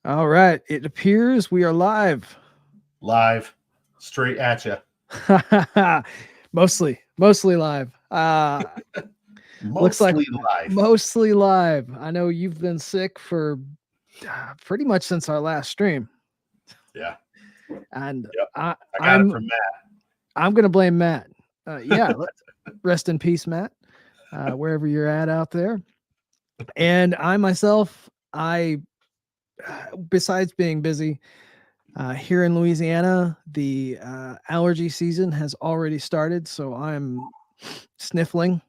All right. It appears we are live. Live, straight at you. mostly live. Looks like Mostly live. mostly live. I know you've been sick for pretty much since our last stream, Yeah. and Yep. I, I got it I'm from I'm gonna blame Matt. Yeah, rest in peace, Matt, wherever you're at out there. And I myself, besides being busy, here in Louisiana, the allergy season has already started, so I'm sniffling,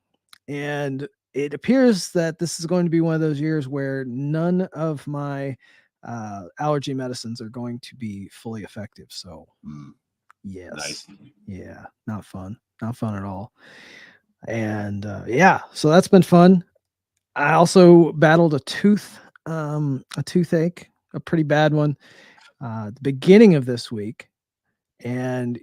and it appears that this is going to be one of those years where none of my allergy medicines are going to be fully effective. So, Matt. yes, Nice. yeah, not fun at all. And yeah, so that's been fun. I also battled a toothache, a pretty bad one, the beginning of this week, and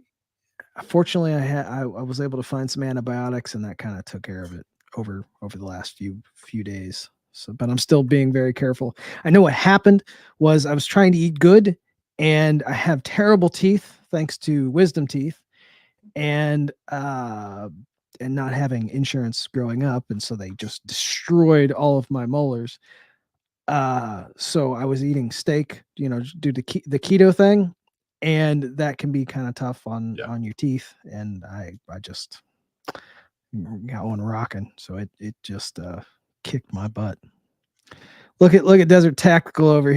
fortunately I was able to find some antibiotics, and that kind of took care of it over the last few days. So, but I'm still being very careful. I know what happened was I was trying to eat good, and I have terrible teeth thanks to wisdom teeth, and not having insurance growing up, and so they just destroyed all of my molars. So I was eating steak, due to the keto thing, and that can be kind of tough on Yeah. your teeth. And I just got one rocking, so it just kicked my butt. Look at Desert Tactical over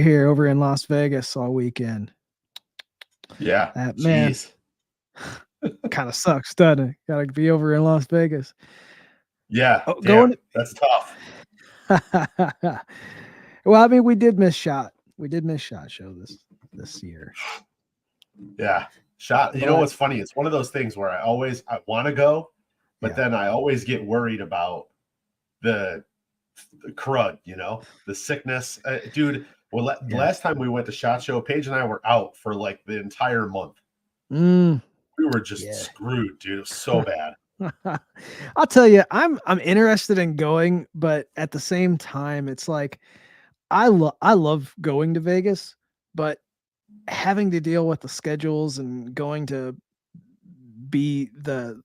in Las Vegas all weekend. Yeah. That man Jeez. kind of sucks, doesn't it? Got to be over in Las Vegas. Yeah. Oh, Damn. going. That's tough. Well, I mean, we did miss shot. We did miss shot show this year, Yeah. Shot. You know but what's funny? It's one of those things where I want to go, but yeah, then I always get worried about the, the crud, the sickness. Dude, well, the yeah. last time we went to SHOT Show, Paige and I were out for like the entire month. Mm, We were just yeah. screwed, dude. It was so bad. I'll tell you, I'm interested in going, but at the same time, it's like I love going to Vegas, but having to deal with the schedules and going to be the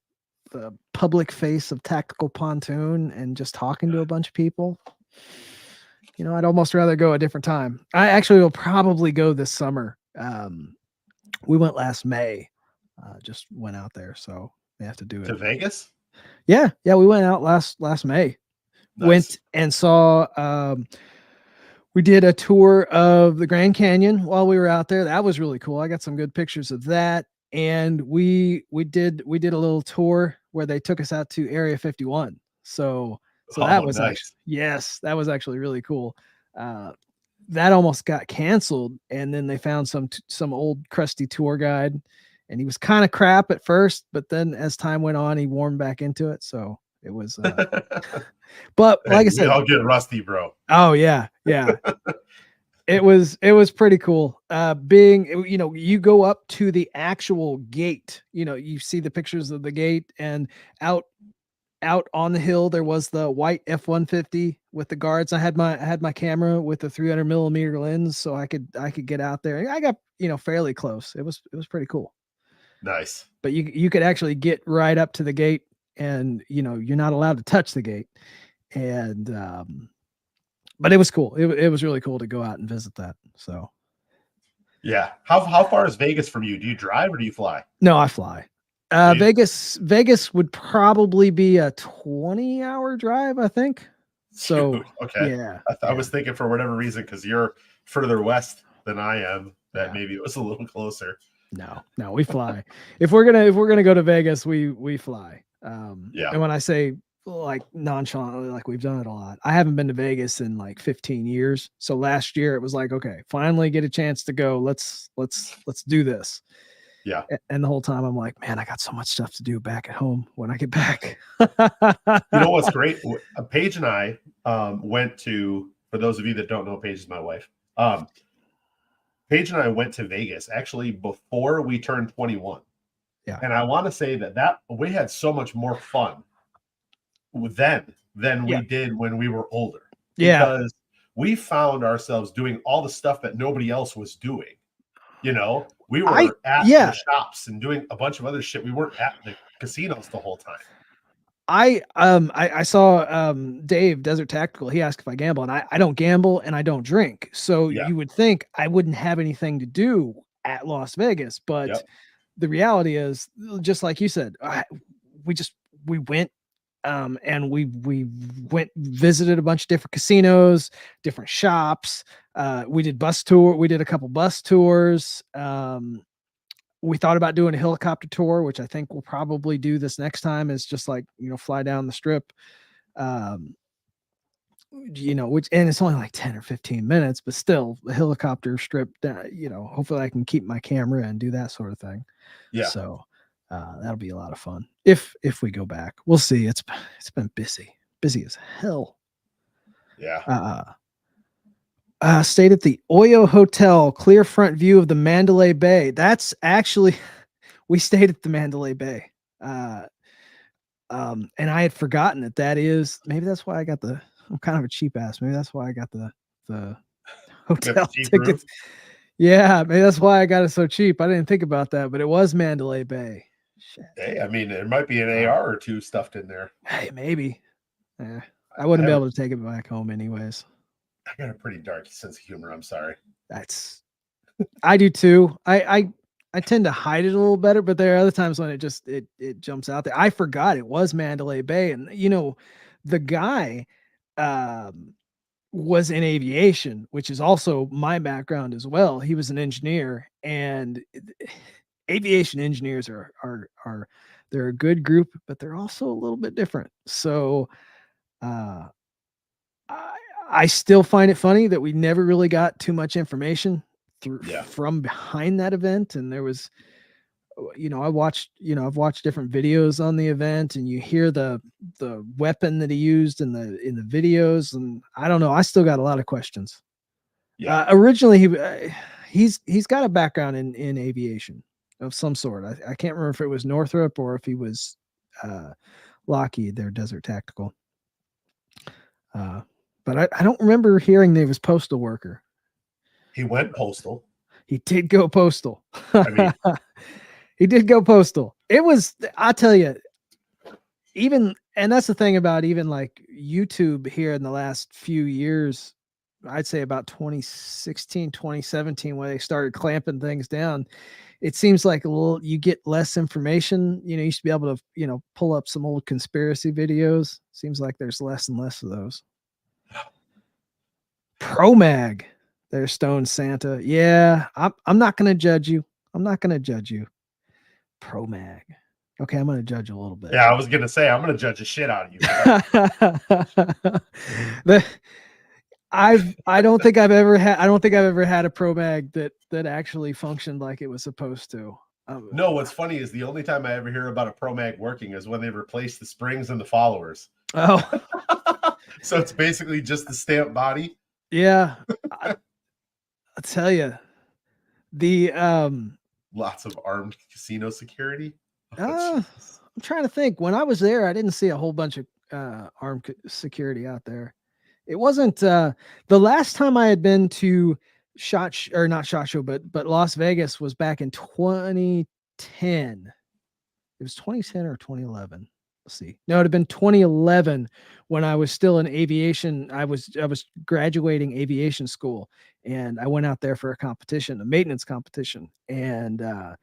public face of Tactical Pontoon and just talking to a bunch of people, I'd almost rather go a different time. I actually will probably go this summer. We went last May, just went out there, so they have to do it. To Vegas? Yeah, we went out last May. Went Nice. and saw. We did a tour of the Grand Canyon while we were out there. That was really cool. I got some good pictures of that. And we did a little tour where they took us out to Area 51. So that Oh, was actually, nice. yes, that was actually really cool. Uh, that almost got canceled, and then they found some old crusty tour guide, and he was kind of crap at first, but then as time went on, he warmed back into it. So it was, but Hey, like I we said, all get rusty, bro. oh yeah, it was pretty cool. Being, you go up to the actual gate. You see the pictures of the gate, and out out on the hill there was the white F-150 with the guards. I had my camera with the 300 millimeter lens, so I could get out there. I got fairly close. It was pretty cool. Nice. But you could actually get right up to the gate, and you're not allowed to touch the gate. And but it was cool. It was really cool to go out and visit that. So Yeah. How far is Vegas from you? Do you drive or do you fly? no, I fly. Do you? Vegas would probably be a 20-hour drive, I think. So Shoot. Okay. yeah, I yeah, was thinking for whatever reason, because you're further west than I am, that yeah. maybe it was a little closer. No, we fly. If we're gonna go to Vegas, we fly. Yeah. And when I say like nonchalantly, like we've done it a lot. I haven't been to Vegas in like 15 years. So last year it was like, okay, finally get a chance to go. Let's do this. Yeah. And the whole time I'm like, man, I got so much stuff to do back at home when I get back. You know what's great? Paige and I went to, for those of you that don't know, Paige is my wife. Paige and I went to Vegas actually before we turned 21. Yeah. And I want to say that we had so much more fun then than Yeah. we did when we were older, Yeah. because we found ourselves doing all the stuff that nobody else was doing. You know, we I were at the yeah, shops and doing a bunch of other shit. We weren't at the casinos the whole time. I saw Dave Desert Tactical. He asked if I gamble, and I don't gamble and I don't drink. So Yeah. you would think I wouldn't have anything to do at Las Vegas, but Yep. the reality is, just like you said, we just we went and we went visited a bunch of different casinos, different shops. We did bus tour. We did a couple bus tours. We thought about doing a helicopter tour, which I think we'll probably do this next time. Is just like, fly down the strip. Um, which, and it's only like 10 or 15 minutes, but still a helicopter strip. Hopefully I can keep my camera and do that sort of thing. Yeah. So that'll be a lot of fun if we go back. We'll see. It's been busy as hell. Yeah. Stayed at the Oyo Hotel, clear front view of the Mandalay Bay. That's actually, we stayed at the Mandalay Bay. And I had forgotten that is, maybe that's why I'm kind of a cheap ass. Maybe that's why I got the hotel tickets. Yeah, maybe that's why I got it so cheap. I didn't think about that, but it was Mandalay Bay. Shit. Hey, I mean, there might be an AR or two stuffed in there. Hey, maybe. I wouldn't be able to take it back home anyways. I got a pretty dark sense of humor. I'm sorry. I do too. I tend to hide it a little better, but there are other times when it jumps out there. I forgot it was Mandalay Bay, and the guy was in aviation, which is also my background as well. He was an engineer, and aviation engineers are they're a good group, but they're also a little bit different. So I still find it funny that we never really got too much information from behind that event. And there was, I've watched different videos on the event, and you hear the weapon that he used in the videos. And I don't know, I still got a lot of questions. Yeah. Originally he's got a background in aviation of some sort. I can't remember if it was Northrop or if he was Lockheed, their Desert Tactical. But I don't remember hearing that he was postal worker. He went postal. He did go postal. I mean, he did go postal. It was, I'll tell you, and that's the thing about even like YouTube here in the last few years, I'd say about 2016, 2017, when they started clamping things down. It seems like you get less information. You used to be able to, pull up some old conspiracy videos. Seems like there's less and less of those. Pro Mag, there's Stone Santa. Yeah, I'm not gonna judge you. Pro Mag. Okay, I'm gonna judge a little bit. Yeah, I was gonna say I'm gonna judge the shit out of you. I don't think I've ever had a Pro Mag that actually functioned like it was supposed to. No, what's funny is the only time I ever hear about a Pro Mag working is when they replace the springs and the followers. Oh. So it's basically just the stamp body. Yeah. I'll tell you, the lots of armed casino security. I'm trying to think. When I was there, I didn't see a whole bunch of armed security out there. It wasn't the last time I had been to not SHOT Show, but Las Vegas was back in 2010. It was 2010 or 2011. Let's see. No, it had been 2011 when I was still in aviation. I was graduating aviation school, and I went out there for a maintenance competition, and I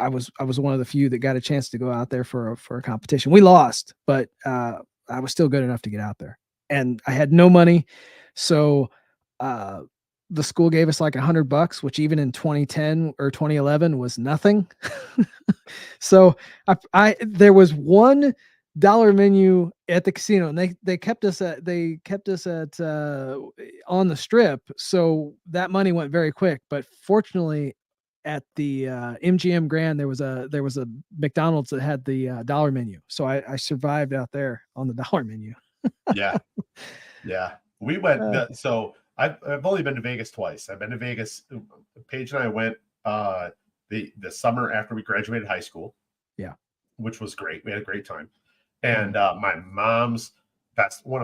was one of the few that got a chance to go out there for a competition. We lost, but I was still good enough to get out there, and I had no money, so the school gave us like $100, which even in 2010 or 2011 was nothing. So there was $1 menu at the casino, and they kept us at on the strip. So that money went very quick. But fortunately, at the MGM Grand, there was a McDonald's that had the dollar menu. So I survived out there on the dollar menu. Yeah. We went. So I've only been to Vegas twice. I've been to Vegas. Paige and I went the summer after we graduated high school. Yeah, which was great. We had a great time. And one of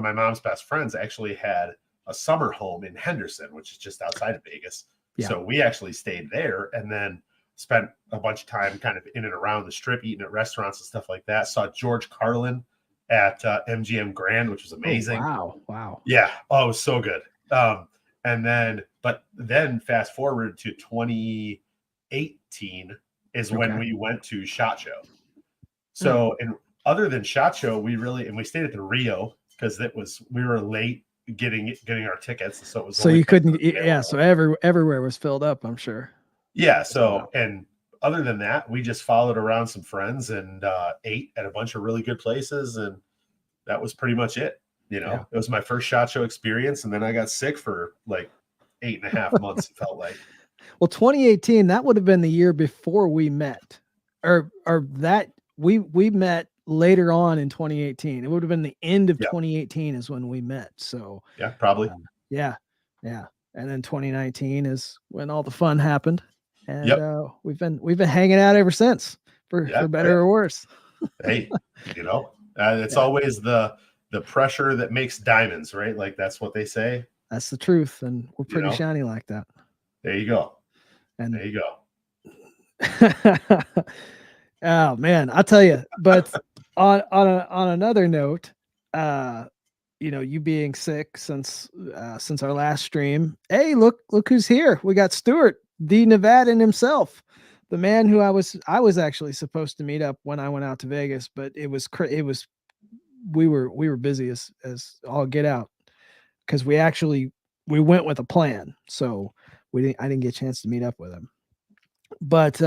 my mom's best friends actually had a summer home in Henderson, which is just outside of Vegas. Yeah. So we actually stayed there and then spent a bunch of time kind of in and around the strip, eating at restaurants and stuff like that. Saw George Carlin at MGM Grand, which was amazing. Oh, wow. Yeah. Oh, it was so good. But then fast forward to 2018 is when we went to SHOT Show. So, and other than SHOT Show, we stayed at the Rio because we were late getting our tickets. So it was, so you couldn't, yeah. So everywhere was filled up, I'm sure. Yeah. So, and other than that, we just followed around some friends and ate at a bunch of really good places. And that was pretty much it. It was my first SHOT Show experience. And then I got sick for like 8.5 months, it felt like. Well, 2018, that would have been the year before we met, or that we met later on in 2018. It would have been the end of 2018 is when we met. So yeah, probably. Yeah. And then 2019 is when all the fun happened. And we've been hanging out ever since for better or worse. Hey, it's always the pressure that makes diamonds, right? Like that's what they say. That's the truth. And we're pretty shiny like that. There you go. And there you go. Oh man, I'll tell you, but on another note, you being sick since our last stream. Hey, look who's here. We got Stuart, the Nevadan himself, the man who I was actually supposed to meet up when I went out to Vegas, but we were busy as all get out because we went with a plan. So I didn't get a chance to meet up with him. But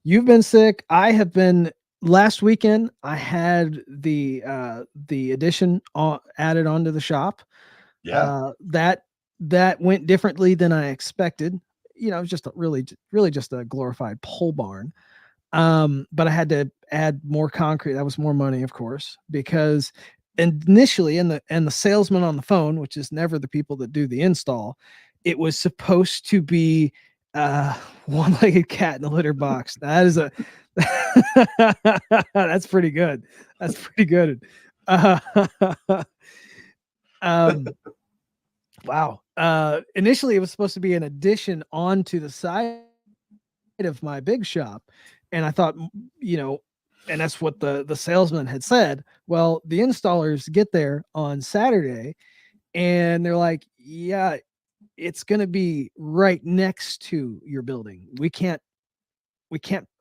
you've been sick. I have been. Last weekend, I had the addition added onto the shop. Yeah, that went differently than I expected. It was just really just a glorified pole barn. But I had to add more concrete. That was more money, of course, because initially, and the salesman on the phone, which is never the people that do the install, it was supposed to be one-legged cat in a litter box. That is that's pretty good. That's pretty good. Wow. Initially, it was supposed to be an addition onto the side of my big shop, and I thought, and that's what the salesman had said. Well, the installers get there on Saturday, and they're like, "Yeah, it's going to be right next to your building. We can't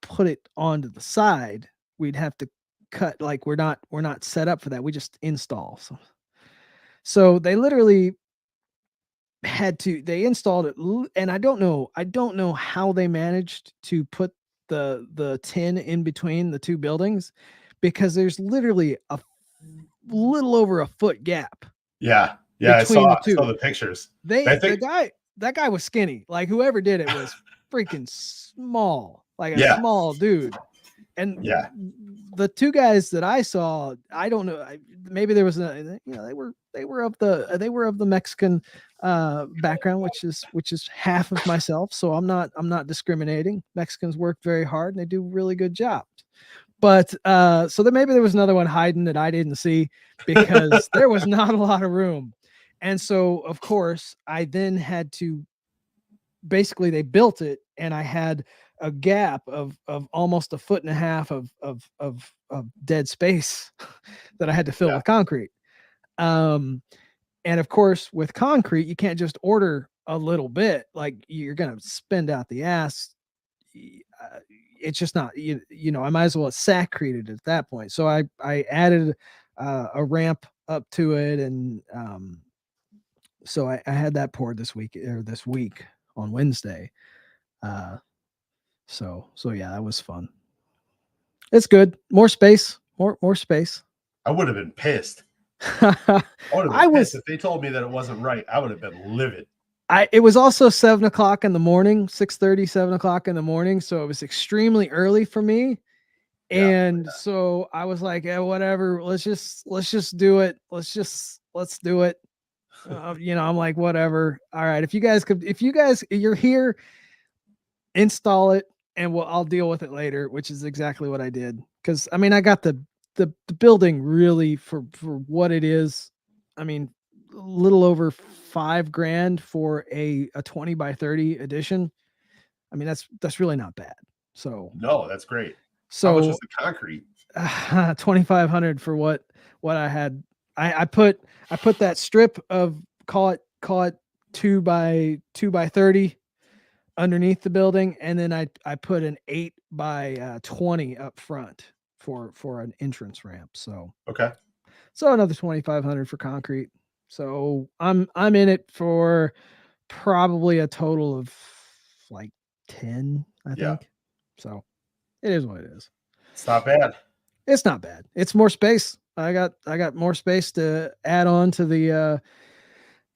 put it onto the side. We'd have to cut, like we're not set up for that. We just install." So they literally they installed it, and I don't know how they managed to put the tin in between the two buildings, because there's literally a little over a foot gap. Yeah. I saw the pictures. That guy was skinny. Like whoever did it was freaking small, like a small dude. And the two guys that I saw, I don't know, maybe there was they were of the Mexican background, which is half of myself. So I'm not discriminating. Mexicans work very hard and they do really good jobs. But so maybe there was another one hiding that I didn't see, because there was not a lot of room. And so, of course, I then had to, basically they built it, and I had a gap of almost 1.5 feet of dead space that I had to fill with concrete. And of course, with concrete, you can't just order a little bit. Like, you're going to spend out the ass. It's just not, I might as well have saccreted at that point. So I added a ramp up to it, and so I had that poured this week on Wednesday. So yeah, that was fun. It's good. More space, more space. I would have been pissed. I was, if they told me that it wasn't right, I would have been livid. It was also 7 o'clock in the morning, 6:30, 7 o'clock in the morning. So it was extremely early for me. And so I was like, yeah, whatever, let's just do it. Let's do it. I'm like, whatever. All right. If you're here, install it, and I'll deal with it later, which is exactly what I did. Cause I mean, I got the building really for what it is. I mean, little over $5,000 for a 20 by 30 edition. I mean, that's really not bad. So No, that's great. How much was so the concrete? 2,500 for what I had. I put that strip of call it 2 by 30 underneath the building, and then I put an 8 by 20 up front for an entrance ramp. Okay. So another 2,500 for concrete. So I'm in it for probably a total of like 10, I Yeah. think. So it is what it is. It's not bad. It's not bad. It's more space. I got more space to add on to the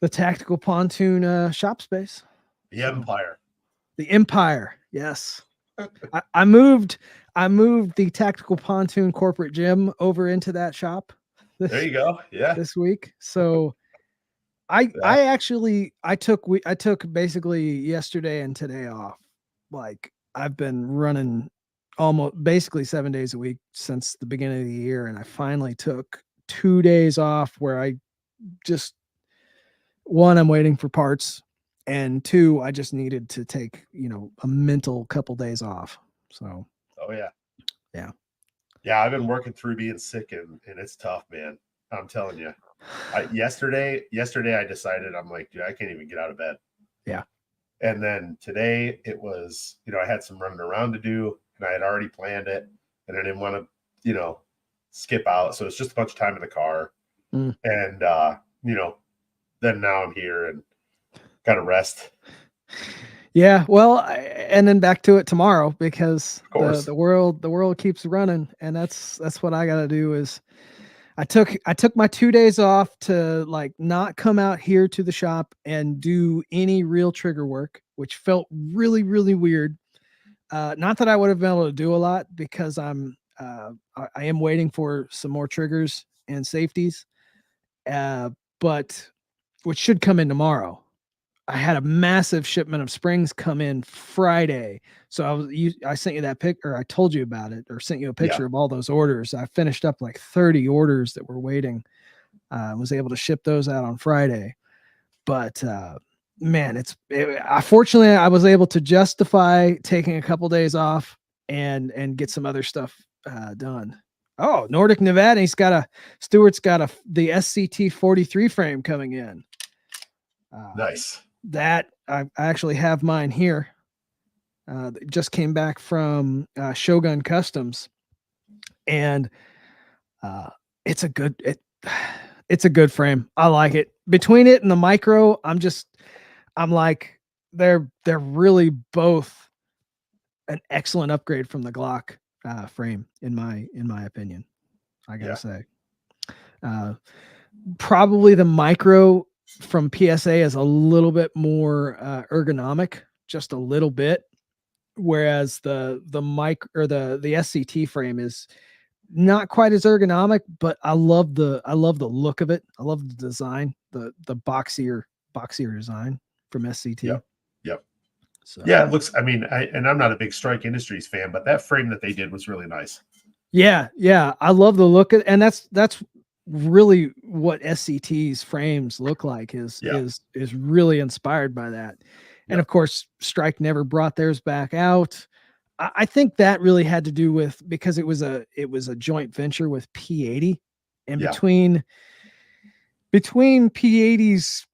tactical pontoon shop space. The So Empire. the Empire, yes. I moved the tactical pontoon corporate gym over into that shop There this you go. Yeah. this week. So I actually I took basically yesterday and today off. Like I've been running almost basically 7 days a week since the beginning of the year, and I finally took 2 days off where I just one, I'm waiting for parts, and two, I just needed to take, a mental couple days off. So Oh yeah. yeah. Yeah, I've been working through being sick and it's tough, man. I'm telling you. Yesterday I decided I'm like, dude, I can't even get out of bed. Yeah. And then today it was, I had some running around to do and I had already planned it and I didn't want to, skip out. So it's just a bunch of time in the car. Mm. And then now I'm here and got to rest. Yeah, well, and then back to it tomorrow because Of course. the world keeps running, and that's what I got to do. Is I took my 2 days off to like not come out here to the shop and do any real trigger work, which felt really really weird. Not that I would have been able to do a lot because I am waiting for some more triggers and safeties, but which should come in tomorrow. I had a massive shipment of springs come in Friday. So I sent you that pic, or I told you about it, or sent you a picture of all those orders. I finished up like 30 orders that were waiting. Was able to ship those out on Friday. But man, fortunately I was able to justify taking a couple days off and get some other stuff done. Oh, Nordic Nevada, Stewart's got the SCT 43 frame coming in. Nice. That I actually have mine here. It just came back from Shogun Customs, and it's a good it's a good frame. I like it. Between it and the micro, I'm like they're really both an excellent upgrade from the Glock frame in my opinion. I gotta say, probably the micro from PSA is a little bit more ergonomic, just a little bit, whereas the mic or the SCT frame is not quite as ergonomic, but I love the look of it. I love the design, the boxier design from SCT. Yep. So yeah, it looks. I mean, I'm not a big Strike Industries fan, but that frame that they did was really nice. Yeah, I love the look of, and that's really what SCT's frames look like. Is really inspired by that. And of course, Strike never brought theirs back out. I think that really had to do with because it was a joint venture with P80, and between P80's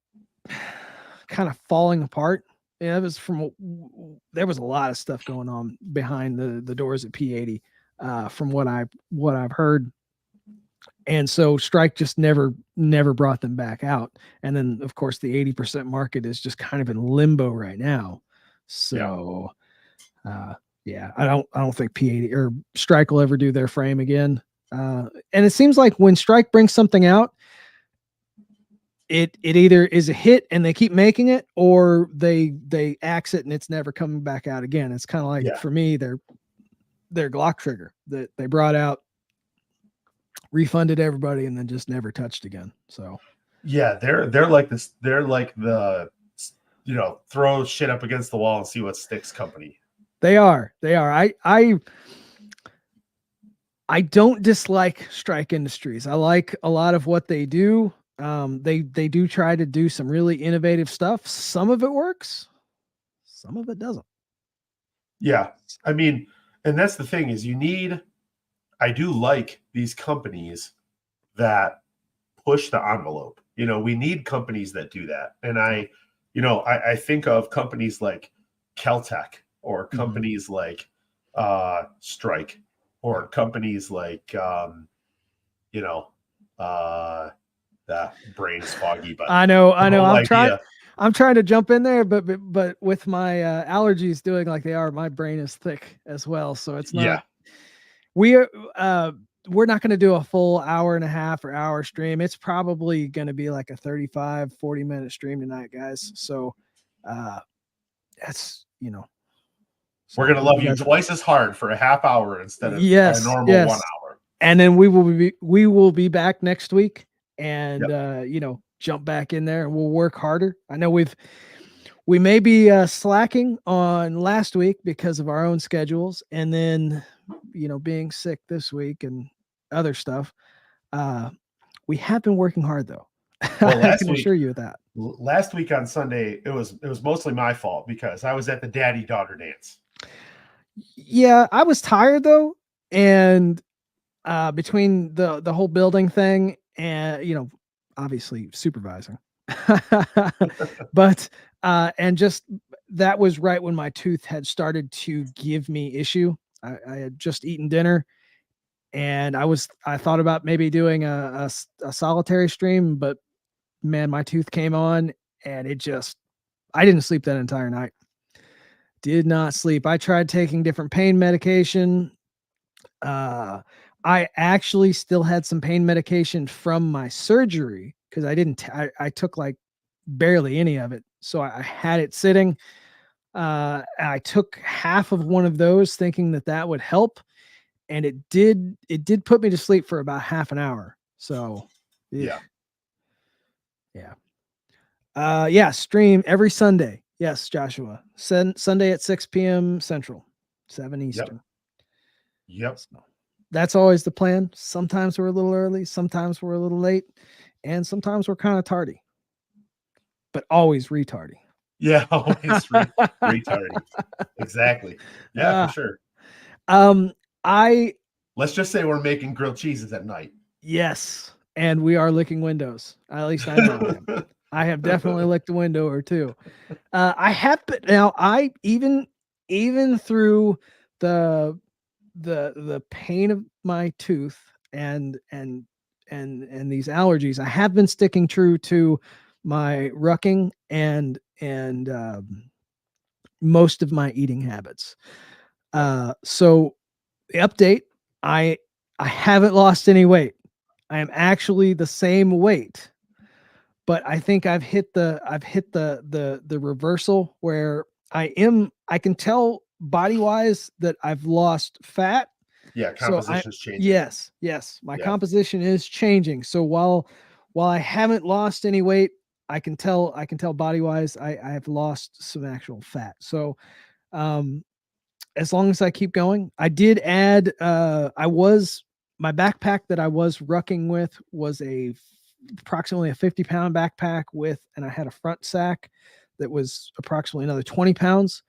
kind of falling apart. Yeah, it was there was a lot of stuff going on behind the doors at P80, from what I've heard. And so Strike just never brought them back out. And then of course the 80% market is just kind of in limbo right now. So yeah, I don't think P80 or Strike will ever do their frame again. And it seems like when Strike brings something out, it either is a hit and they keep making it, or they axe it and it's never coming back out again. It's kind of like for me, their Glock trigger that they brought out, refunded everybody, and then just never touched again. So yeah, they're like this. They're like the throw shit up against the wall and see what sticks company. They are. I don't dislike Strike Industries. I like a lot of what they do. They do try to do some really innovative stuff. Some of it works, some of it doesn't. Yeah. I mean, and that's the thing is I do like these companies that push the envelope. We need companies that do that. And Yeah. I think of companies like Keltec or Mhm. companies like Strike Yeah. or companies like you know, uh the brain's foggy, but I know, the I know. whole idea. I'm trying to jump in there, but with my allergies doing like they are, my brain is thick as well. So it's Yeah. not. We are. We're not going to do a full hour and a half or hour stream. It's probably going to be like a 35-40 minute stream tonight, guys. So, uh, that's We're So gonna hope love you you guys. twice as hard for a half hour instead of a Yes, normal one yes. hour. And then we will be back next week, and Yep. jump back in there, and we'll work harder. I know we may be slacking on last week because of our own schedules, and then being sick this week and other stuff. Uh, we have been working hard though. Well, I can assure you of that. last week on Sunday, it was mostly my fault because I was at the daddy daughter dance. Yeah, I was tired though, and between the whole building thing and obviously supervising, but and just that was right when my tooth had started to give me issue. I had just eaten dinner, and I thought about maybe doing a solitary stream, but man, my tooth came on, and I didn't sleep that entire night. Did not sleep. I tried taking different pain medication. uh I actually still had some pain medication from my surgery because I took like barely any of it, so I had it sitting. I took half of one of those thinking that that would help, and it did put me to sleep for about half an hour. So yeah. Yeah. Yeah. Yeah, stream every Sunday. Yes, Joshua. Sunday at 6 p.m. Central, 7 Yep. Eastern. Yep. So that's always the plan. Sometimes we're a little early, sometimes we're a little late, and sometimes we're kind of tardy, but always retardy. Yeah. Always retardy. Exactly. Yeah, for uh, sure. um, I Let's just say we're making grilled cheeses at night. Yes, and we are licking windows. At least I know I am. I have definitely licked a window or two. I have been now. I even through the the pain of my tooth and these allergies, I have been sticking true to my rucking and most of my eating habits. Yep. So the update, I I haven't lost any weight. I am actually the same weight, but I think I've hit the reversal where I can tell body wise that I've lost fat. Yeah. So Composition's changing. yes, my Yeah. composition is changing. So while I haven't lost any weight, I can tell body wise I have lost some actual fat. So um as long as I keep going. I did add my backpack that I was rucking with was approximately a 50-pound backpack and I had a front sack that was approximately another 20 pounds.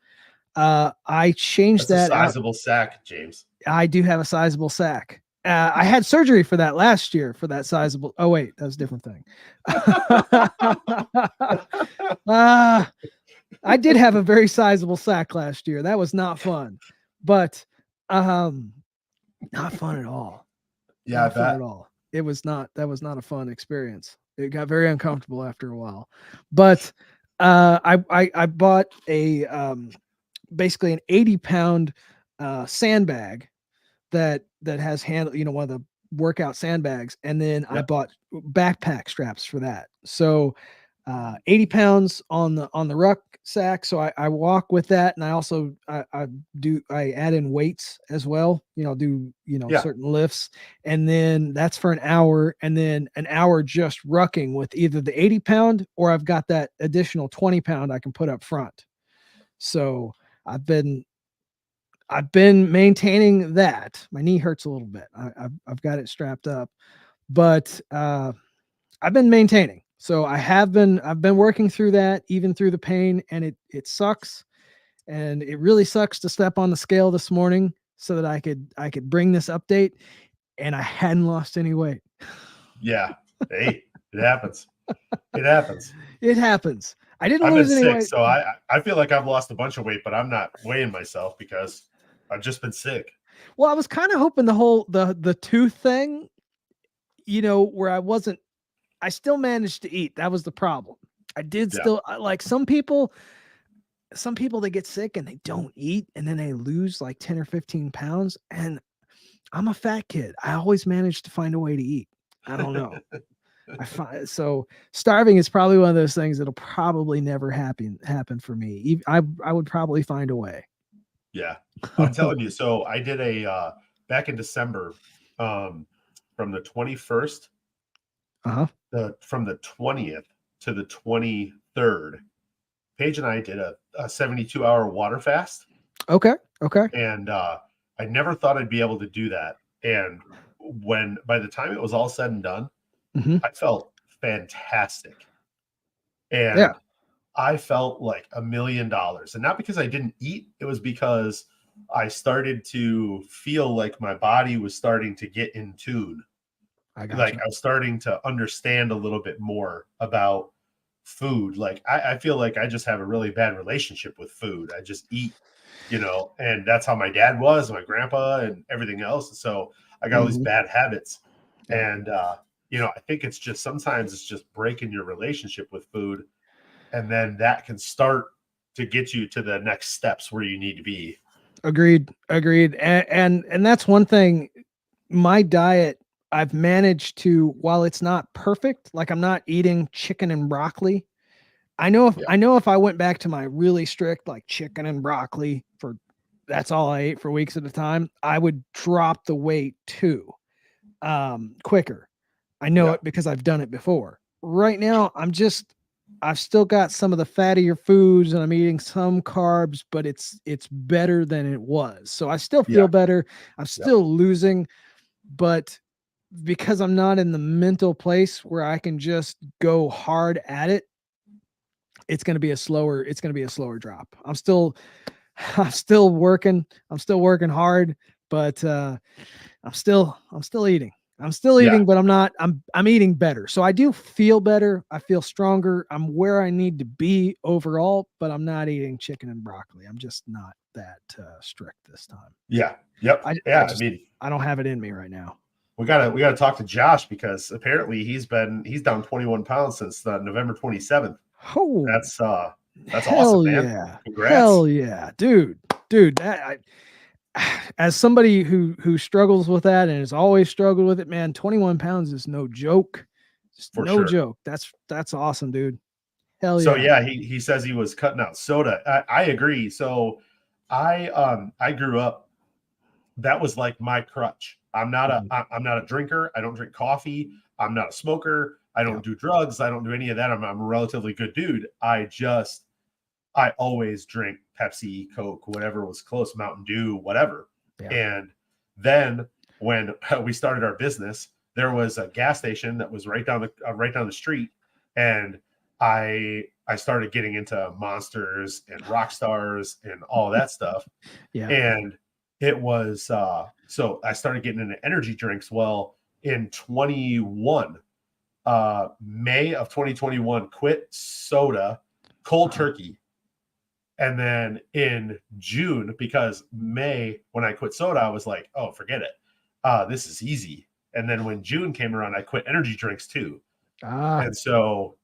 I changed That's a that out. sizable sack, James. I do have a sizable sack. I had surgery for that last year for that sizable. Oh wait, that was a different thing. uh, I did have a very sizable sack last year. That was not fun, but um, not fun at all. Yeah, I Not fun at bet. all. It was not. That was not a fun experience. It got very uncomfortable after a while, but I bought basically an 80-pound sandbag that has handle, one of the workout sandbags, and then I Yep. bought backpack straps for that. So 80 pounds on the rucksack. So I walk with that, and I also I add in weights as well. Do Yeah. certain lifts, and then that's for an hour, and then an hour just rucking with either the 80-pound or I've got that additional 20-pound I can put up front. So I've been I've been maintaining that. My knee hurts a little bit. I've got it strapped up, but I've been maintaining. So I've been working through that, even through the pain, and it sucks. And it really sucks to step on the scale this morning so that I could bring this update, and I hadn't lost any weight. Yeah. Hey, it happens. It happens. It happens. I didn't I've been lose any sick, weight. so I feel like I've lost a bunch of weight, but I'm not weighing myself because I've just been sick. Well, I was kind of hoping the tooth thing, where I still managed to eat. That was the problem. I did Yeah. still like some people they get sick and they don't eat and then they lose like 10 or 15 pounds. And I'm a fat kid. I always manage to find a way to eat. I don't know. I find so starving is probably one of those things that'll probably never happen for me. I would probably find a way. Yeah. I'm telling you. So I did back in December, from the 21st, Uh-huh. from the 20th to the 23rd. Paige and I did a 72-hour water fast, Okay. Okay. and I never thought I'd be able to do that. And by the time it was all said and done, Hmm. I felt fantastic, Yeah. and I felt like $1,000,000. And not because I didn't eat; it was because I started to feel like my body was starting to get in tune. I Like gotcha. I was starting to understand a little bit more about food. Like I feel like I just have a really bad relationship with food. I just eat, and that's how my dad was, my grandpa, and everything else. And so I got all these Hmm. bad habits. Yep. And I think it's just sometimes it's just breaking your relationship with food, and then that can start to get you to the next steps where you need to be. Agreed. Agreed. And that's one thing. My diet, I've managed to, while it's not perfect, like I'm not eating chicken and broccoli. Yeah. I know if I went back to my really strict like chicken and broccoli for that's all I ate for weeks at a time, I would drop the weight too quicker. I know Yeah. it because I've done it before. Right now, I've still got some of the fattier foods and I'm eating some carbs, but it's better than it was. So I still Yeah. feel better. I'm Yep. still losing, but because I'm not in the mental place where I can just go hard at it, it's going to be a slower drop. I'm still working. I'm still working hard, but I'm still eating. I'm still Yeah. eating, but I'm eating better. So I do feel better. I feel stronger. I'm where I need to be overall, but I'm not eating chicken and broccoli. I'm just not that strict this time. Yeah. Yep. I Yeah. I just mean, I don't have it in me right now. we gotta talk to Josh because apparently he's down 21 pounds since November 27th. Oh, That's awesome, hell man. yeah. Congrats. Hell yeah. Dude, as somebody who struggles with that and has always struggled with it, man, 21 pounds is no joke. It's For no sure. joke. That's awesome, dude. Hell So yeah. yeah, he says he was cutting out soda. I agree. So I grew up, that was like my crutch. Mhm. I'm not a drinker. I don't drink coffee. I'm not a smoker. I Yeah. don't do drugs. I don't do any of that. I'm a relatively good dude. I always drink Pepsi, Coke, whatever was close, Mountain Dew, whatever. Yeah. And then when we started our business, there was a gas station that was right down the street, and I started getting into Monsters and Rock Stars and all that stuff. Yeah. And it was so I started getting into energy drinks. Well, in 21, May of 2021, quit soda, cold Uh-huh. turkey. And then in June, because May, when I quit soda, I was like, oh, forget it. This is easy. And then when June came around, I quit energy drinks too. Ah. And so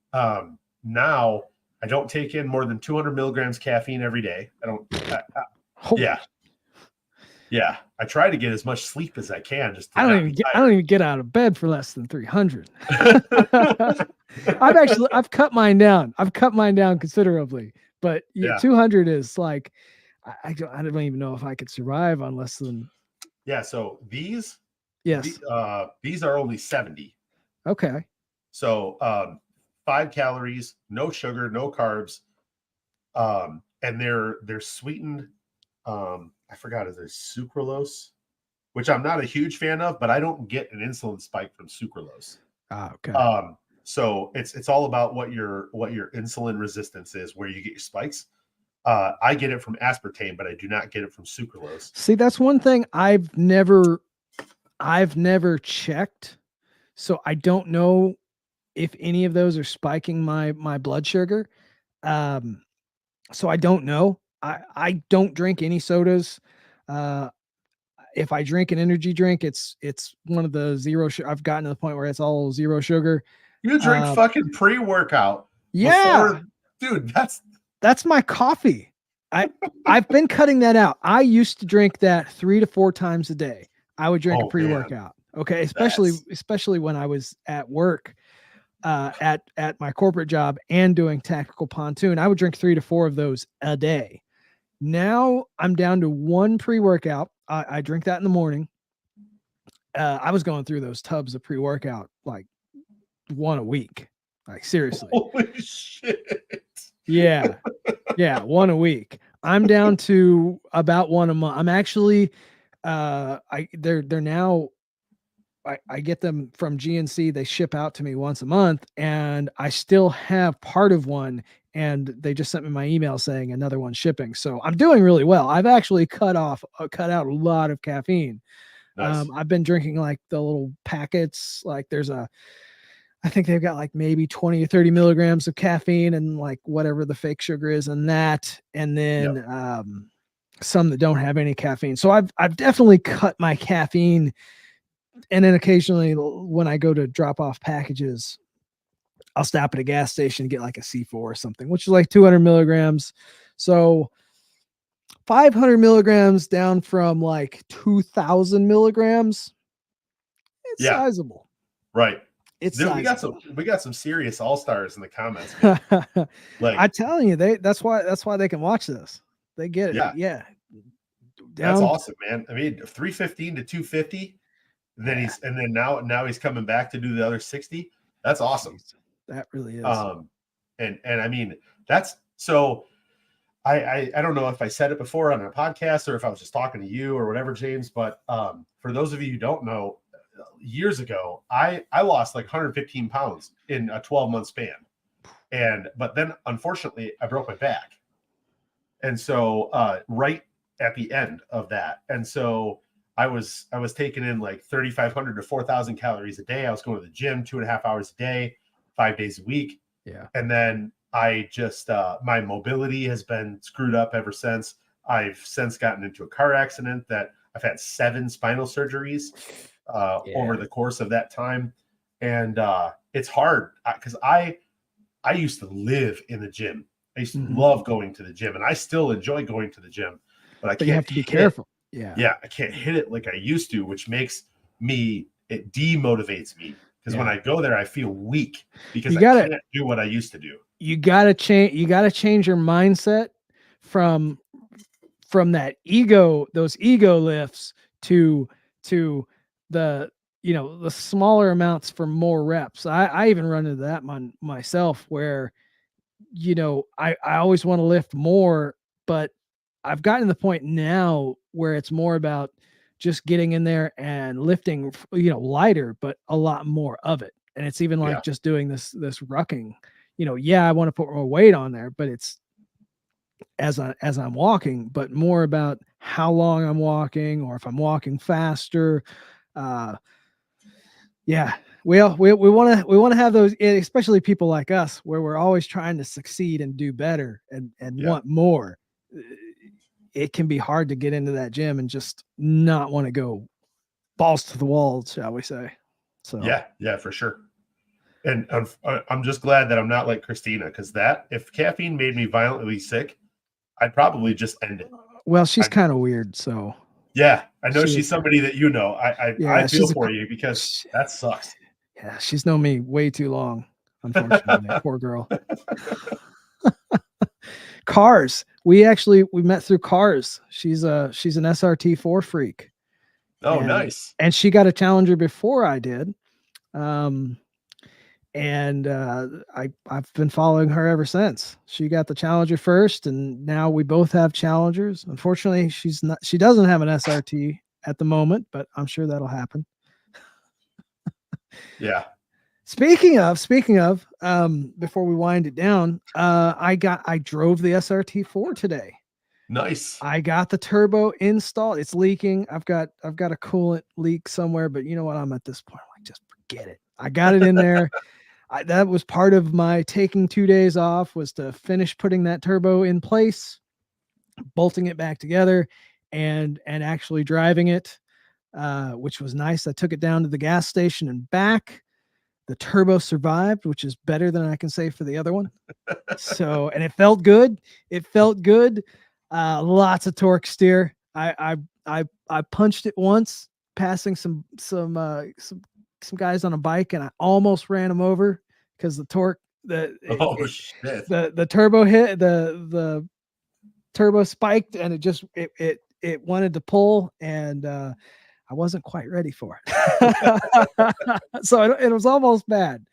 now I don't take in more than 200 milligrams caffeine every day. I don't, Holy yeah, yeah. I try to get as much sleep as I can just to not be I don't even get out of bed for less than 300. tired. I've cut mine down. I've cut mine down considerably, but Yeah. 200 is like I don't even know if I could survive on less than Yeah. So yes. these are only 70. Okay. So 5 calories, no sugar, no carbs, and they're sweetened. I forgot, is there sucralose, which I'm not a huge fan of, but I don't get an insulin spike from sucralose. Ah, okay. So it's all about what your insulin resistance is, where you get your spikes. I get it from aspartame, but I do not get it from sucralose. See, that's one thing I've never checked. So I don't know if any of those are spiking my blood sugar. Um, so I don't know. I don't drink any sodas. Uh, if I drink an energy drink, it's one of the zero. I've gotten to the point where it's all zero sugar. You drink Uh, fucking pre-workout yeah, before, dude. That's my coffee. I I've been cutting that out. I used to drink that 3 to 4 times a day. I would drink a oh man, pre-workout. Okay, especially that's especially when I was at work, at my corporate job and doing tactical pontoon. I would drink 3 to 4 of those a day. Now I'm down to one pre-workout. I drink that in the morning. I was going through those tubs of pre-workout like one a week. Like seriously. holy shit. Yeah. Yeah, one a week. I'm down to about one a month. I'm actually they're now I get them from GNC. They ship out to me once a month, and I still have part of one. And they just sent me my email saying another one shipping. So I'm doing really well. I've actually cut out a lot of caffeine. Nice. I've been drinking like the little packets. Like I think they've got like maybe 20 or 30 milligrams of caffeine and like whatever the fake sugar is in that. And Yep. then some that don't have any caffeine. So I've definitely cut my caffeine. And then occasionally when I go to drop off packages, I'll stop at a gas station and get like a C4 or something, which is like 200 milligrams. So 500 milligrams down from like 2000 milligrams. It's Yeah. sizable. Right. It's Dude, sizable. we got some serious all stars in the comments, man. I'm Like, telling you, that's why they can watch this. They get it. yeah, Yeah. that's Down. awesome, man. I mean, 315 to 250. Yeah. And then now he's coming back to do the other 60. That's awesome. Jeez, that really is. Um, and I mean, that's so I don't know if I said it before on a podcast or if I was just talking to you or whatever, James, but for those of you who don't know, years ago, I lost like 115 pounds in a 12-month span. But then unfortunately I broke my back. And so right at the end of that. And so I was taking in like 3,500 to 4,000 calories a day. I was going to the gym 2.5 hours a day, 5 days a week. Yeah. And then I just my mobility has been screwed up ever since. I've since gotten into a car accident that I've had 7 spinal surgeries over the course of that time. And it's hard because I used to live in the gym. I used to love going to the gym, and I still enjoy going to the gym, but I can't. You have to be careful. Yeah, I can't hit it like I used to, which makes it demotivates me because when I go there, I feel weak because I can't do what I used to do. You gotta change. You gotta change your mindset from that those ego lifts to the the smaller amounts for more reps. I even run into that myself where I always want to lift more, but I've gotten to the point now where it's more about just getting in there and lifting, lighter, but a lot more of it. And it's even like just doing this rucking. I want to put more weight on there, but it's as I'm walking, but more about how long I'm walking or if I'm walking faster. Yeah. Well, we want to have those, especially people like us, where we're always trying to succeed and do better and want more. It can be hard to get into that gym and just not want to go balls to the walls, shall we say? So yeah, for sure. And I'm just glad that I'm not like Christina, because if caffeine made me violently sick, I'd probably just end it. Well, she's kind of weird, so yeah, I know she's somebody that I feel for you because that sucks. Yeah, she's known me way too long, unfortunately. Poor girl. Cars. We met through Cars. She's an SRT4 freak. Oh, nice. And she got a Challenger before I did. I've been following her ever since. She got the Challenger first, and now we both have Challengers. Unfortunately, she doesn't have an SRT at the moment, but I'm sure that'll happen. Yeah. speaking of, before we wind it down, I drove the SRT4 today. Nice. I got the turbo installed. It's leaking. I've got a coolant leak somewhere, but you know what? I'm at this point. I'm like, just forget it. I got it in there. That was part of my taking 2 days off, was to finish putting that turbo in place, bolting it back together, and actually driving it, which was nice. I took it down to the gas station and back. The turbo survived, which is better than I can say for the other one. So, and it felt good. It felt good. Lots of torque steer. I punched it once, passing some guys on a bike, and I almost ran them over because the torque, Shit. the turbo hit, the turbo spiked, and it wanted to pull, and I wasn't quite ready for it. So it was almost bad.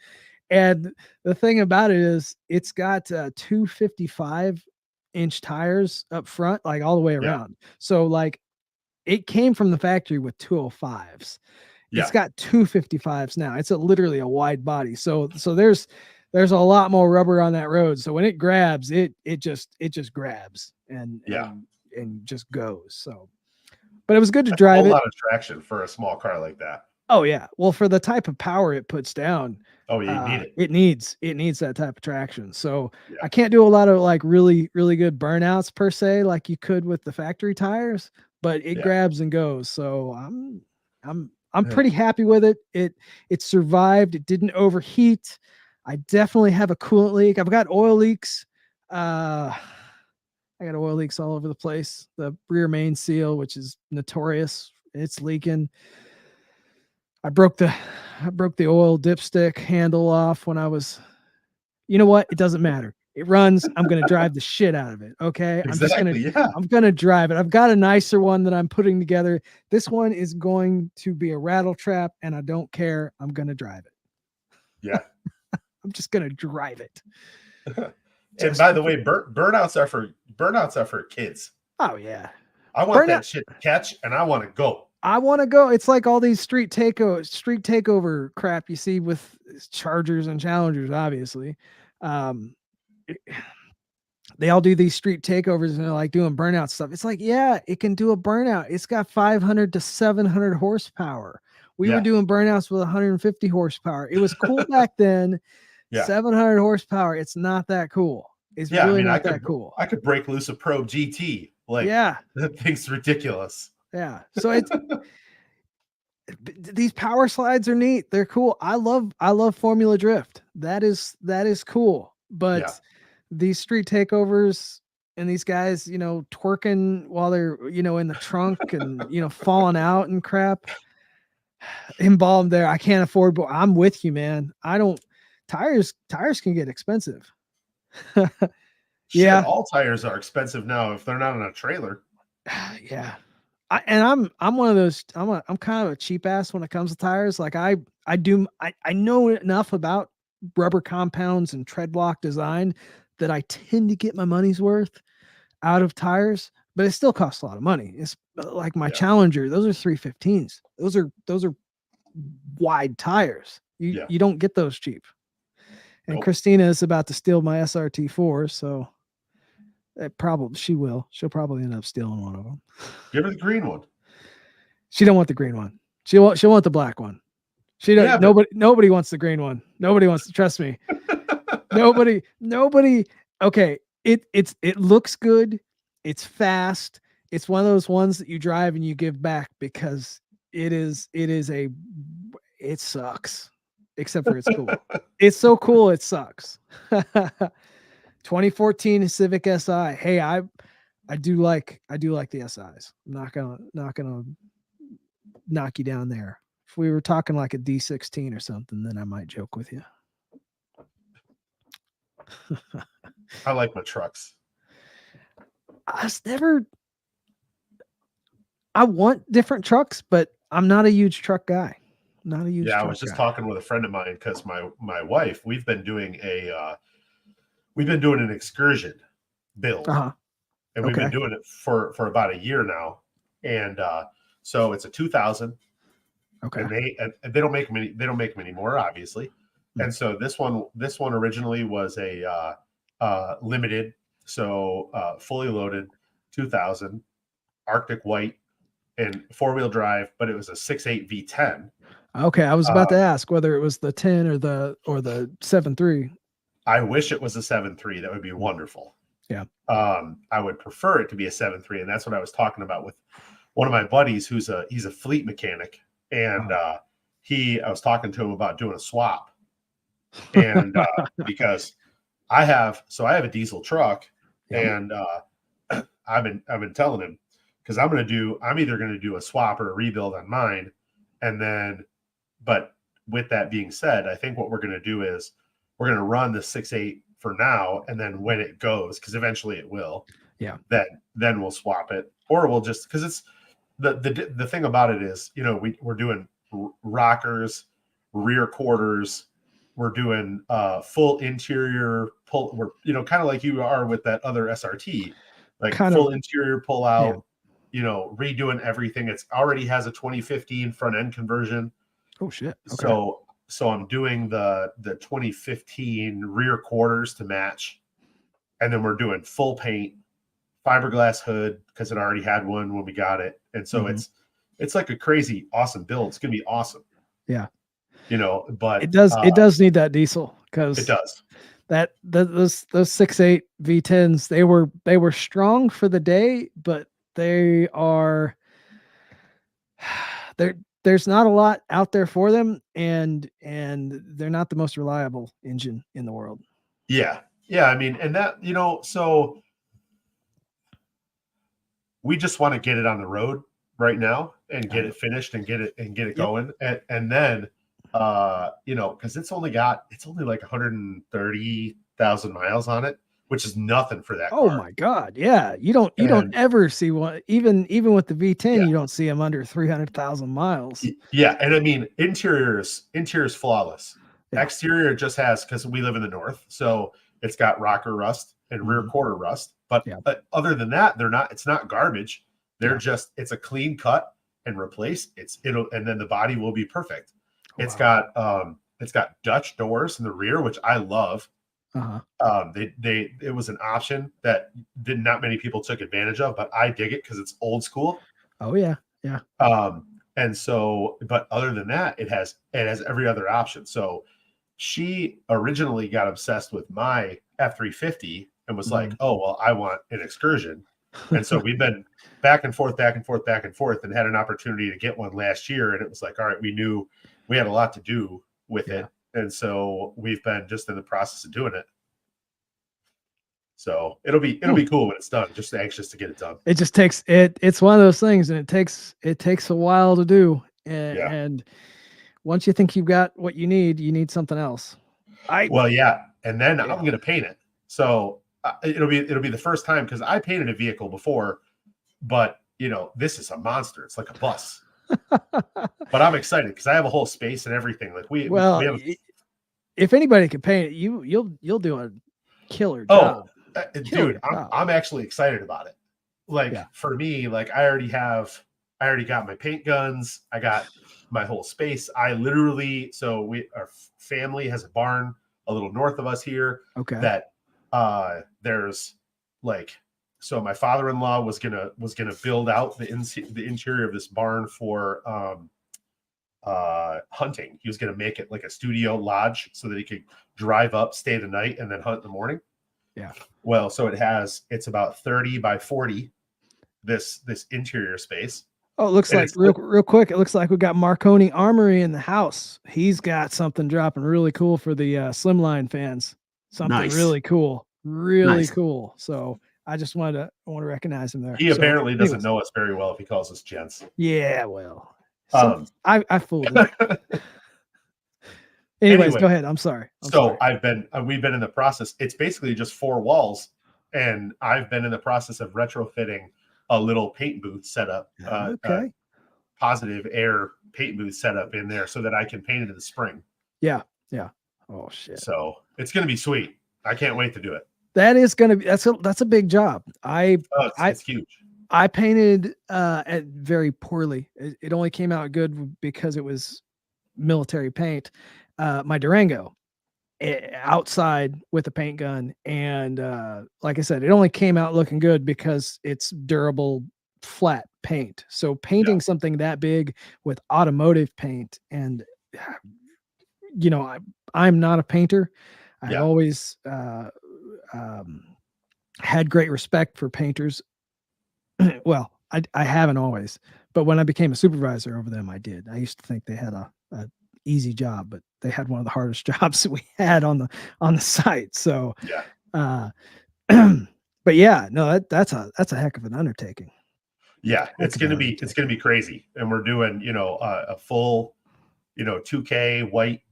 And the thing about it is, it's got 255-inch tires up front, like all the way around. Yeah. So like, it came from the factory with 205s. Yeah. It's got 255s now. It's literally a wide body. So there's a lot more rubber on that road. So when it grabs, it just grabs and just goes. So, but it was good to drive it. A lot of traction for a small car like that. Oh yeah. Well, for the type of power it puts down, oh, you need it. It needs that type of traction. So I can't do a lot of like really, really good burnouts per se, like you could with the factory tires, but it grabs and goes. So I'm pretty happy with it. It survived. It didn't overheat. I definitely have a coolant leak. I've got oil leaks. I got oil leaks all over the place. The rear main seal, which is notorious, it's leaking. I broke the oil dipstick handle off when I was, you know what? It doesn't matter. It runs. I'm going to drive the shit out of it. Okay. Exactly, I'm going to drive it. I've got a nicer one that I'm putting together. This one is going to be a rattle trap, and I don't care. I'm going to drive it. Yeah. I'm just going to drive it. And by the way, burnouts are for kids. Oh yeah. I want that shit to catch, and I want to go. I want to go. It's like all these street takeover crap you see with Chargers and Challengers, obviously. They all do these street takeovers and they're like doing burnout stuff. It's like, yeah, it can do a burnout. It's got 500 to 700 horsepower. We were doing burnouts with 150 horsepower. It was cool back then. 700 horsepower. It's not that cool. It's really not that cool. I could break loose a Pro GT. Like, that thing's ridiculous. Yeah. So it's these power slides are neat. They're cool. I love Formula Drift. That is cool. But these street takeovers and these guys, twerking while they're, in the trunk and, falling out and crap, embalmed there. I can't afford, but I'm with you, man. Tires can get expensive. Shit, all tires are expensive now if they're not on a trailer. Yeah. I'm one of those. I'm kind of a cheap ass when it comes to tires. Like I know enough about rubber compounds and tread block design that I tend to get my money's worth out of tires, but it still costs a lot of money. It's like my Challenger. Those are 315s. Those are wide tires. You don't get those cheap. And Christina is about to steal my SRT4, so she'll probably end up stealing one of them. Give her the green one. She don't want the green one. She'll want the black one. She don't. Nobody wants the green one. Nobody wants to, trust me. Nobody. Okay. It looks good. It's fast. It's one of those ones that you drive and you give back because it sucks. Except for it's cool. It's so cool. It sucks. 2014 Civic Si. Hey, I do like the SIs. I'm not gonna knock you down there. If we were talking like a D16 or something, then I might joke with you. I like my trucks. I want different trucks, but I'm not a huge truck guy. Not a huge. I was just talking with a friend of mine because my wife, we've been doing an excursion build, and we've been doing it for about a year now, and so it's a 2000. Okay, and they don't make them anymore, obviously, And so this one originally was a limited, so fully loaded 2000 Arctic White and 4-wheel drive, but it was a 6.8 V10. Okay, I was about to Um, ask whether it was the 10 or the 7.3. I wish it was a 7.3. That would be wonderful. Yeah. I would prefer it to be a 7.3, and that's what I was talking about with one of my buddies he's a fleet mechanic, and I was talking to him about doing a swap, and because I have a diesel truck, Yep. and I've been telling him because I'm either going to do a swap or a rebuild on mine, and then, but with that being said, I think what we're going to do is we're going to run the 6.8 for now, and then when it goes, because eventually it will, Yeah. then we'll swap it, or we'll just, because it's the thing about it is, we're doing rockers, rear quarters, we're doing full interior pull. We're kind of like you are with that other SRT, like Kind of. full interior pull out. Redoing everything. It's already has a 2015 front end conversion. Oh shit. Okay. So I'm doing the 2015 rear quarters to match, and then we're doing full paint, fiberglass hood because it already had one when we got it, and so it's like a crazy awesome build. It's gonna be awesome. Yeah. But it does need that diesel, because it does. Those 6.8 V10s, they were strong for the day, but they are there's not a lot out there for them, and they're not the most reliable engine in the world. Yeah. I mean, and that so we just want to get it on the road right now and get it finished and get it going, and then because it's only like 130,000 miles on it, which is nothing for that Oh car. my god, yeah. You don't ever see one, even with the V10, you don't see them under 300,000 miles. Yeah, and I mean interior's flawless. Yeah. Exterior just has, because we live in the north, so it's got rocker rust and rear quarter rust. But other than that, it's not garbage. It's a clean cut and replace. And then the body will be perfect. It's got Dutch doors in the rear, which I love. It was an option that not many people took advantage of, but I dig it because it's old school. Oh yeah. And so, but other than that, it has every other option. So she originally got obsessed with my F350 and was like, oh, well, I want an Excursion. And so we've been back and forth, and had an opportunity to get one last year. And it was like, all right, we knew we had a lot to do with it. And so we've been just in the process of doing it. So it'll be cool when it's done. Just anxious to get it done. It just takes it's one of those things, and it takes a while to do. And once you think you've got what you need something else. And then I'm going to paint it. So it'll be the first time, because I painted a vehicle before, but this is a monster. It's like a bus. But I'm excited because I have a whole space and everything. Like we have if anybody can paint it, you'll do a killer job. Dude, I'm actually excited about it. Like for me, like I already got my paint guns. I got my whole space. I literally, our family has a barn a little north of us here. Okay. That there's like, so my father-in-law was gonna build out the interior of this barn for hunting. He was gonna make it like a studio lodge so that he could drive up, stay the night, and then hunt in the morning. Yeah. Well, so it's about 30 by 40, this interior space. Oh, it looks like real quick. It looks like we got Marconi Armory in the house. He's got something dropping really cool for the Slimline fans. Something really cool, cool. So I just want to recognize him there. He apparently doesn't know us very well if he calls us gents. Yeah, well, I fooled him. Anyways, go ahead. I'm sorry. We've been in the process. It's basically just 4 walls, and I've been in the process of retrofitting a little paint booth setup, positive air paint booth setup in there so that I can paint it in the spring. Yeah. Oh shit. So it's going to be sweet. I can't wait to do it. That is going to be, that's a big job. It's huge. I painted very poorly. It only came out good because it was military paint. My Durango, outside with a paint gun. And like I said, it only came out looking good because it's durable, flat paint. So Yeah. painting something that big with automotive paint, and you know, I'm not a painter. I've Yeah. always um, had great respect for painters. Well, I haven't always, but when I became a supervisor over them, I did. I used to think they had a easy job, but they had one of the hardest jobs that we had on the site. So, Yeah. uh, but yeah, no, that's a heck of an undertaking. Yeah. Heck of an It's undertaking. gonna be crazy. And we're doing, a full, 2K white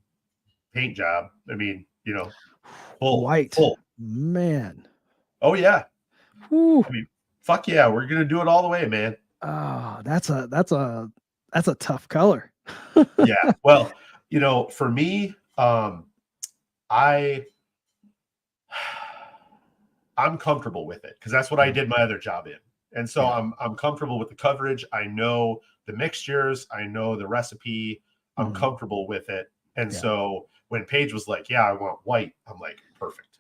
paint job. I mean, White, full. man. Oh yeah. Whew. I mean, fuck yeah, we're gonna do it all the way, man. Oh, that's a tough color. Yeah. Well, for me, I I'm comfortable with it because that's what I Mhm. did my other job in. And so Yeah. I'm comfortable with the coverage. I know the mixtures, I know the recipe. I'm Mhm. comfortable with it. And Yeah. so when Paige was like, "Yeah, I want white," I'm like, "Perfect."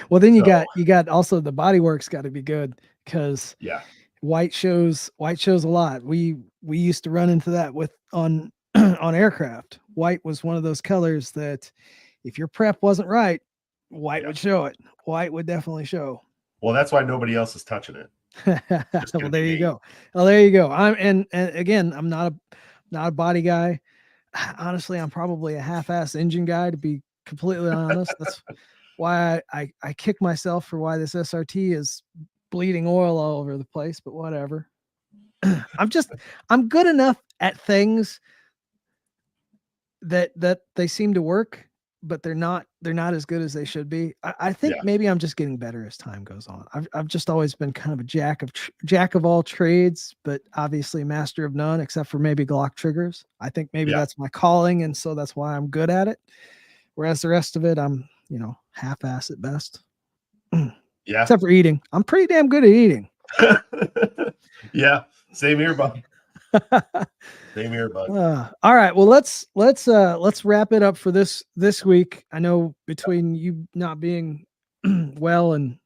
Well, then you So, got also the body work's got to be good because yeah. white shows a lot. We used to run into that with on on aircraft. White was one of those colors that if your prep wasn't right, white Yeah. would show it. White would definitely show. Well, that's why nobody else is touching it. Just Well, gonna be there you me. go. Well, there you go. And again, I'm not a body guy. Honestly, I'm probably a half-ass engine guy to be completely honest. That's why I kick myself for why this SRT is bleeding oil all over the place, but whatever. I'm good enough at things that they seem to work, but they're not as good as they should be. I think Yeah. maybe I'm just getting better as time goes on. I've just always been kind of a jack of all trades, but obviously master of none, except for maybe Glock triggers. I think maybe Yeah. that's my calling, and so that's why I'm good at it. Whereas the rest of it, I'm half-ass at best. Yeah. Except for eating, I'm pretty damn good at eating. Yeah. Same here, bud. Same here, bud. All right. Well, let's wrap it up for this week. I know between you not being well and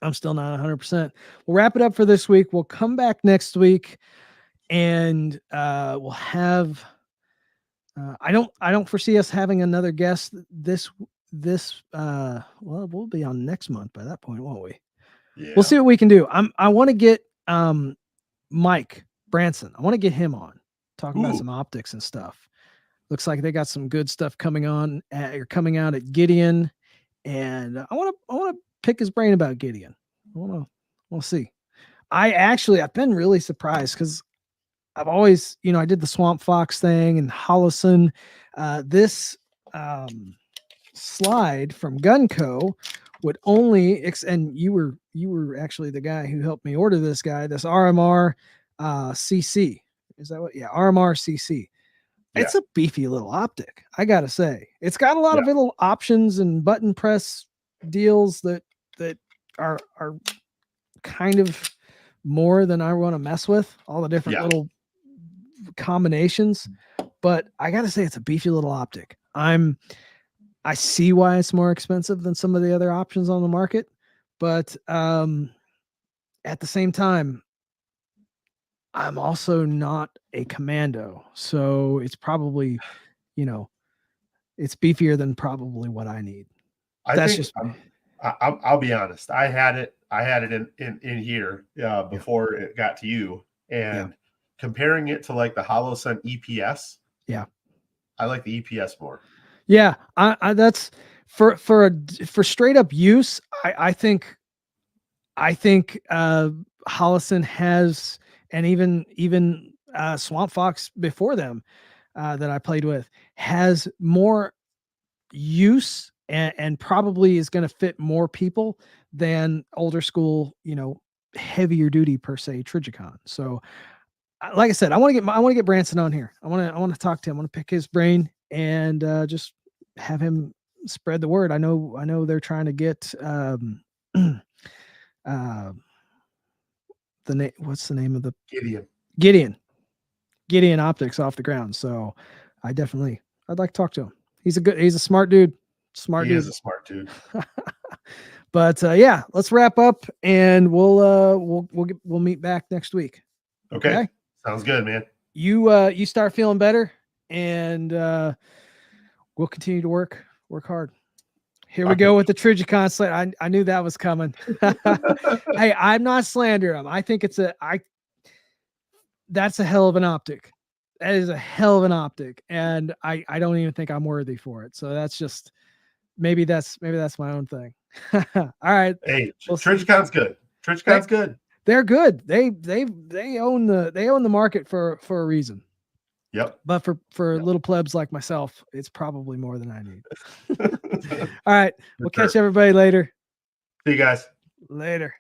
I'm still not 100%. We'll wrap it up for this week. We'll come back next week and we'll have. I don't foresee us having another guest this. Well, we'll be on next month by that point, won't we? We'll Yeah. see what we can do. I want to get Mike Branson. I want to get him on, talk about Ooh. some optics and stuff. Looks like they got some good stuff coming on or coming out at Gideon, and I want to pick his brain about Gideon. We'll see. I've been really surprised because I've always I did the Swamp Fox thing and Hollison. This um, slide from Gunco would only and you were actually the guy who helped me order this RMR CC. Is that what? Yeah, RMR CC. Yeah. It's a beefy little optic, I gotta say. It's got a lot Yeah. of little options and button press deals that are kind of more than I want to mess with. All the different Yeah. little combinations, but I gotta say it's a beefy little optic. I see why it's more expensive than some of the other options on the market, but at the same time, I'm also not a commando, so it's probably you know it's beefier than probably what I need. I That's think just me. I'll be honest. I had it in here Yeah, before it got to you, yeah, and comparing it to like the HoloSun EPS, yeah, I like the EPS more. yeah. I that's for straight up use. I think Hollison has, and even Swamp Fox before them that I played with has more use and probably is going to fit more people than older school, heavier duty per se Trigicon. So, like I said, I want to get Branson on here. I want to talk to him. I want to pick his brain and just have him spread the word. I know they're trying to get uh, the name. What's the name of the Gideon. Gideon Gideon Optics off the ground. So, I'd like to talk to him. He's a smart dude. Smart He dude. is a smart dude. But yeah, let's wrap up, and we'll meet back next week. Okay. Sounds good, man. You start feeling better, and we'll continue to work hard. Here we go with the Trijicon slate. I knew that was coming. Hey, I'm not slandering him. I think that's a hell of an optic. That is a hell of an optic, and I don't even think I'm worthy for it. So that's just maybe that's my own thing. All right. Hey, Trichicon's good. Trichicon's good. They're good. They own the market for a reason. Yep. But for little plebs like myself, it's probably more than I need. All right. We'll catch everybody later. See you guys. Later.